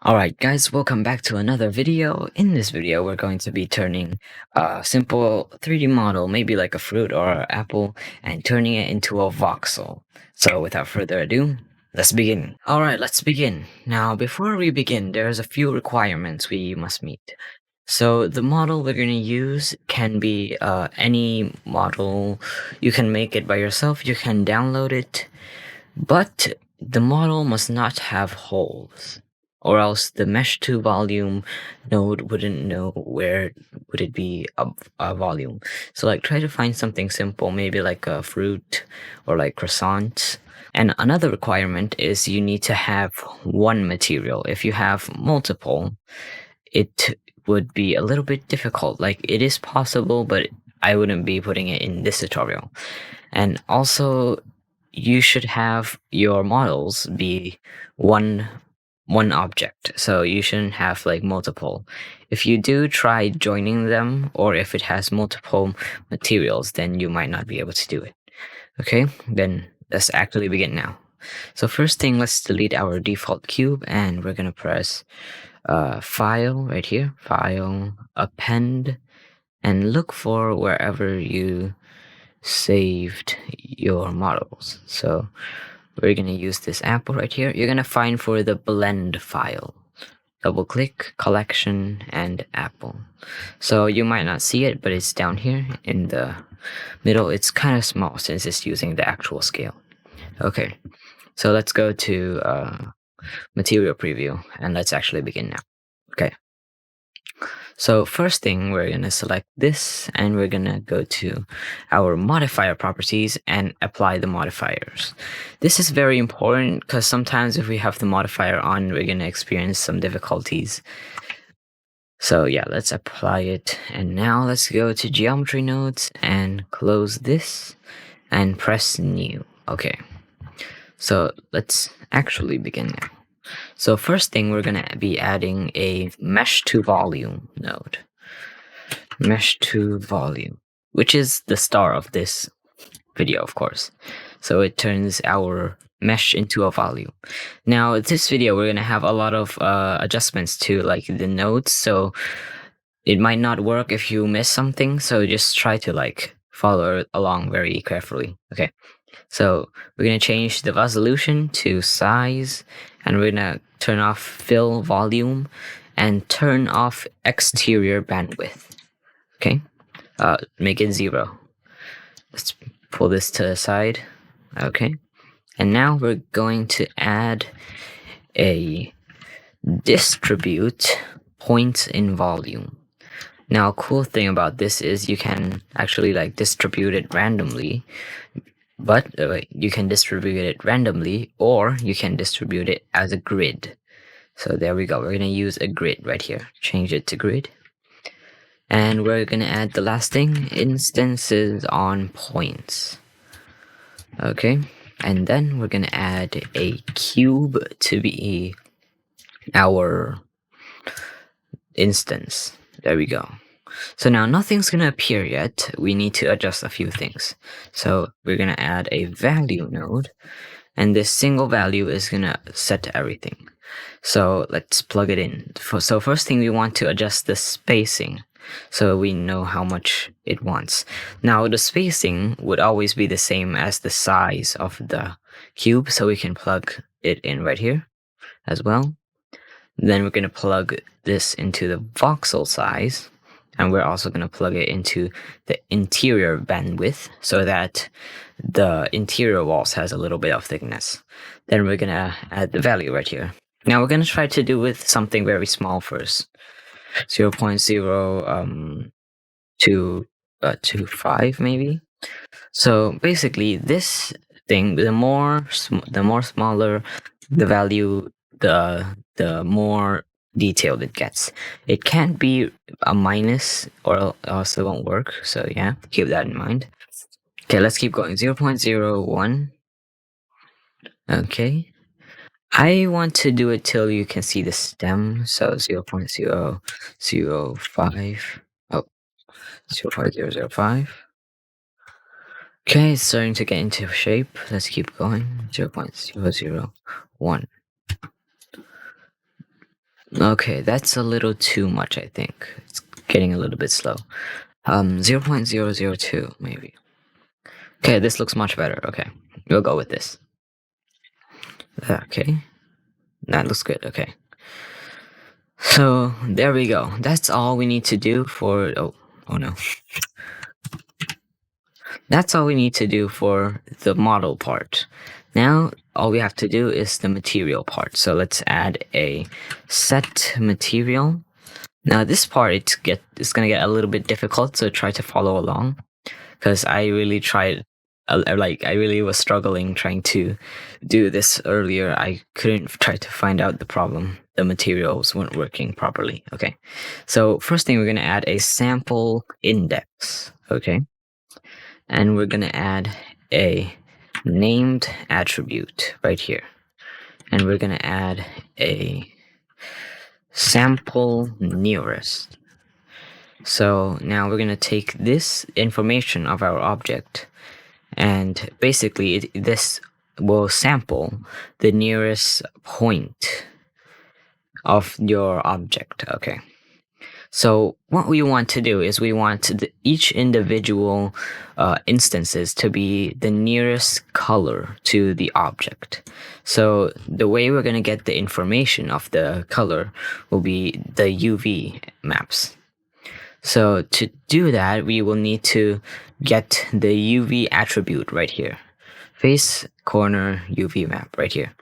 Alright guys, welcome back to another video. In this video, we're going to be turning a simple 3D model, maybe like a fruit or an apple, and turning it into a voxel. So without further ado, let's begin. Alright, let's begin. Now, before we begin, there's a few requirements we must meet. So the model we're going to use can be any model. You can make it by yourself, you can download it, but the model must not have holes, or else the mesh to volume node wouldn't know where would it be a volume. So like try to find something simple, maybe like a fruit or like croissants. And another requirement is you need to have one material. If you have multiple, it would be a little bit difficult. Like it is possible, but I wouldn't be putting it in this tutorial. And also you should have your models be one object, so you shouldn't have like multiple. If you do try joining them, or if it has multiple materials, then you might not be able to do it. Okay, then let's actually begin now. So first thing, let's delete our default cube, and we're gonna press file right here, file, append, and look for wherever you saved your models. So we're going to use this apple right here. You're going to find for the blend file. Double click, collection, and apple. So you might not see it, but it's down here in the middle. It's kind of small since it's using the actual scale. Okay, so let's go to material preview, and let's actually begin now. Okay. So first thing, we're going to select this, and we're going to go to our modifier properties and apply the modifiers. This is very important because sometimes if we have the modifier on, we're going to experience some difficulties. So yeah, let's apply it. And now let's go to geometry nodes and close this and press new. Okay. So let's actually begin now. So first thing, we're going to be adding a mesh to volume node. Mesh to volume, which is the star of this video, of course. So it turns our mesh into a volume. Now, this video, we're going to have a lot of adjustments to like the nodes. So it might not work if you miss something. So just try to like follow along very carefully. Okay. So we're going to change the resolution to size, and we're going to turn off fill volume and turn off exterior bandwidth. Okay, make it 0. Let's pull this to the side. Okay, and now we're going to add a distribute points in volume. Now, a cool thing about this is you can actually like distribute it randomly. But you can distribute it randomly, or you can distribute it as a grid. So there we go. We're going to use a grid right here. Change it to grid. And we're going to add the last thing, instances on points. Okay. And then we're going to add a cube to be our instance. There we go. So now nothing's going to appear yet. We need to adjust a few things. So we're going to add a value node, and this single value is going to set everything. So let's plug it in. So first thing, we want to adjust the spacing so we know how much it wants. Now the spacing would always be the same as the size of the cube, so we can plug it in right here as well. Then we're going to plug this into the voxel size, and we're also going to plug it into the interior bandwidth so that the interior walls has a little bit of thickness. Then we're going to add the value right here. Now we're going to try to do with something very small first. 0.025 maybe. So basically this thing, the more smaller the value, the more detailed it gets. It can't be a minus or else it won't work. So yeah, keep that in mind. Okay, let's keep going. 0.01. Okay. I want to do it till you can see the stem. So 0.005. Oh, 0.005. Okay, it's starting to get into shape. Let's keep going. 0.001. Okay, that's a little too much, I think. It's getting a little bit slow. 0.002 maybe. Okay, this looks much better. Okay, we'll go with this. Okay, that looks good. Okay. So there we go. That's all we need to do for, oh no. That's all we need to do for the model part. Now, all we have to do is the material part. So let's add a set material. Now this part, it's gonna get a little bit difficult, so try to follow along. Because I really tried, I really was struggling trying to do this earlier. I couldn't try to find out the problem. The materials weren't working properly. Okay, so first thing, we're gonna add a sample index. Okay, and we're gonna add a named attribute right here, and we're gonna add a sample nearest. So now we're gonna take this information of our object, and basically this will sample the nearest point of your object. Okay, so what we want to do is we want each individual instances to be the nearest color to the object. So the way we're going to get the information of the color will be the UV maps. So to do that, we will need to get the UV attribute right here. Face corner UV map right here.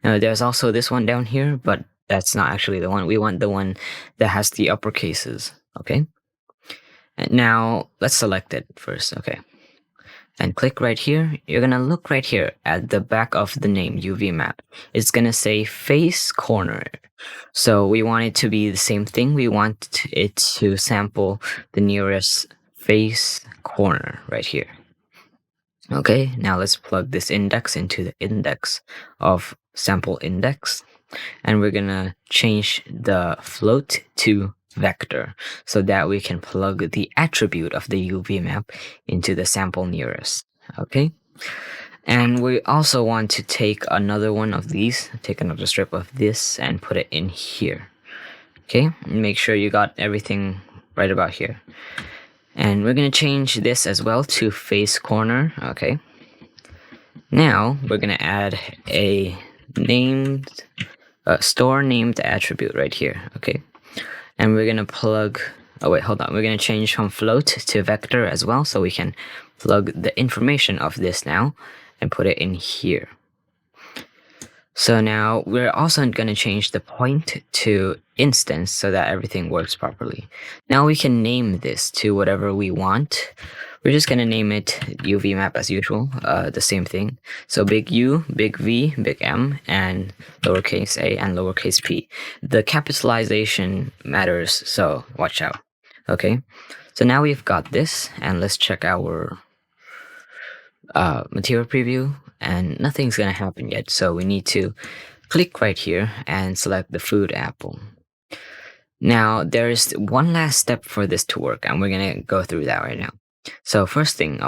Now there's also this one down here, but that's not actually the one. We want the one that has the uppercases. Okay. And now let's select it first. Okay. And click right here. You're gonna look right here at the back of the name UV map. It's gonna say face corner. So we want it to be the same thing. We want it to sample the nearest face corner right here. Okay, now let's plug this index into the index of sample index, and we're gonna change the float to vector so that we can plug the attribute of the UV map into the sample nearest. Okay, and we also want to take another one of these, take another strip of this and put it in here. Okay, make sure you got everything right about here. And we're gonna change this as well to face corner. Okay, now we're gonna add a named store named attribute right here. Okay, and we're gonna plug, oh wait, hold on, we're gonna change from float to vector as well, so we can plug the information of this now and put it in here. So now we're also going to change the point to instance so that everything works properly. Now we can name this to whatever we want. We're just going to name it UV map as usual, the same thing. So big U, big V, big M, and lowercase a and lowercase p. The capitalization matters, so watch out. Okay, so now we've got this, and let's check our material preview, and nothing's gonna happen yet, so we need to click right here and select the food apple. Now there's one last step for this to work, and we're gonna go through that right now. So first thing,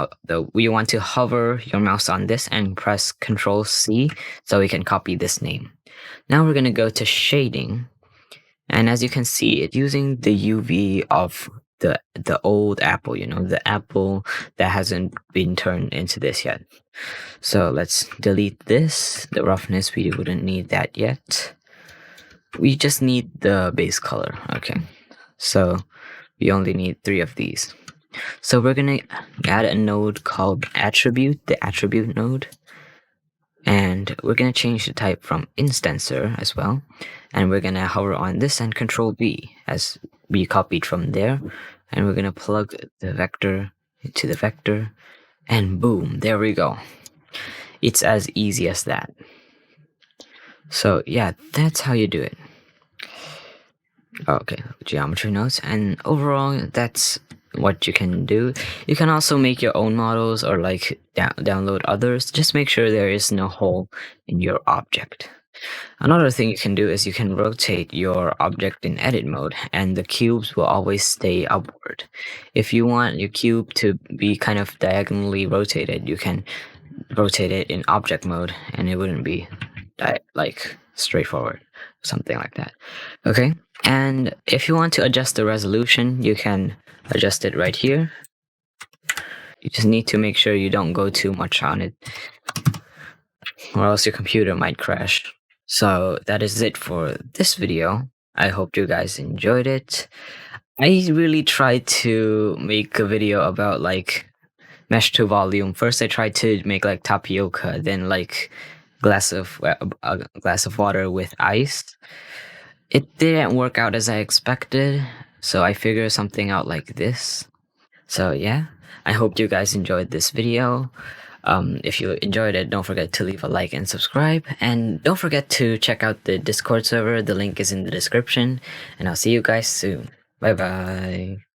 we want to hover your mouse on this and press Ctrl C so we can copy this name. Now we're gonna go to shading, and as you can see, it's using the UV of the old apple, you know, the apple that hasn't been turned into this yet. So let's delete this. The roughness, we wouldn't need that yet. We just need the base color. Okay, so we only need 3 of these. So we're gonna add a node called attribute, the attribute node, and we're gonna change the type from instancer as well, and we're gonna hover on this and Control V as we copied from there, and we're gonna plug the vector into the vector, and boom, there we go. It's as easy as that. So yeah, that's how you do it. Okay, geometry nodes, and overall that's what you can do. You can also make your own models or like download others. Just make sure there is no hole in your object. Another thing you can do is you can rotate your object in edit mode, and the cubes will always stay upward. If you want your cube to be kind of diagonally rotated, you can rotate it in object mode and it wouldn't be like straightforward. something like that. Okay, and if you want to adjust the resolution, you can adjust it right here. You just need to make sure you don't go too much on it, or else your computer might crash. So that is it for this video. I hope you guys enjoyed it. I really tried to make a video about like mesh to volume. First, I tried to make like tapioca, then like a glass of water with ice. It didn't work out as I expected, so I figured something out like this. So yeah, I hope you guys enjoyed this video. If you enjoyed it, don't forget to leave a like and subscribe, and don't forget to check out the Discord server. The link is in the description, and I'll see you guys soon. Bye bye.